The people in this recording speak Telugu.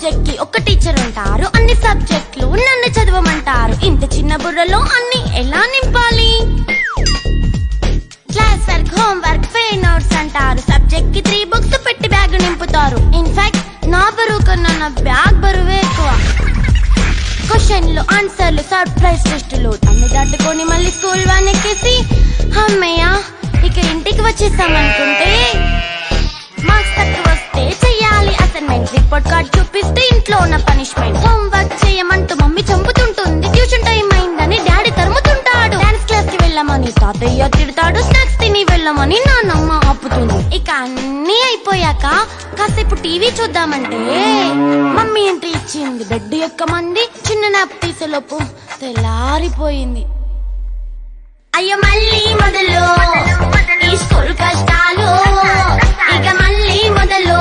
సబ్జెక్ట్ కి ఒక టీచర్ ఉంటారు, అన్ని సబ్జెక్టులు నన్ను చదవమంటారు. ఇంత చిన్న బుర్రలో అన్ని ఎలా నింపాలి? Class work, home work, fair notes అంటారు. సబ్జెక్ట్ కి 3 బుక్స్ పెట్టి బ్యాగ్ నింపుతారు. ఇన్ఫాక్ట్ నా బరువు కన్నా నా బ్యాగ్ బరువే ఎక్కువ. క్వశ్చన్లు, ఆన్సర్లు, సర్ప్రైజ్ టెస్టులు అన్ని దాటుకొని మళ్ళీ స్కూల్ వ్యాన్ ఎక్కేసి అమ్మయ్య ఇక ఇంటికి వచ్చేసామనుకుంటే మార్క్స్ తక్కువ వస్తే చెయ్యాలి అసైన్మెంట్. రిపోర్ట్ కార్డ్ చూపిస్తే ఇంట్లో ఉన్న పనిష్మెంట్. హోమ్ వర్క్ చేయమంటూ మమ్మీ చంపుతుంటుంది. ట్యూషన్ టైం అయిందని డాడీ తరుముతుంటాడు. డాన్స్ క్లాస్ కి వెళ్ళమని తాతయ్య తిడతాడు. స్నాక్స్ తిని వెళ్ళమని నాన్నమ్మ ఆపుతుంది. ఇక అన్నీ అయిపోయాక కాసేపు టీవీ చూద్దామంటే మమ్మీ ఎంట్రీ ఇచ్చింది. బెడ్ ఎక్కమంది. చిన్న నాప్ తీసేలోపు తెల్లారిపోయింది. అయ్యో మళ్ళీ మొదలు ఈ స్కూల్ కష్టాలు, ఇక మళ్ళీ మొదలు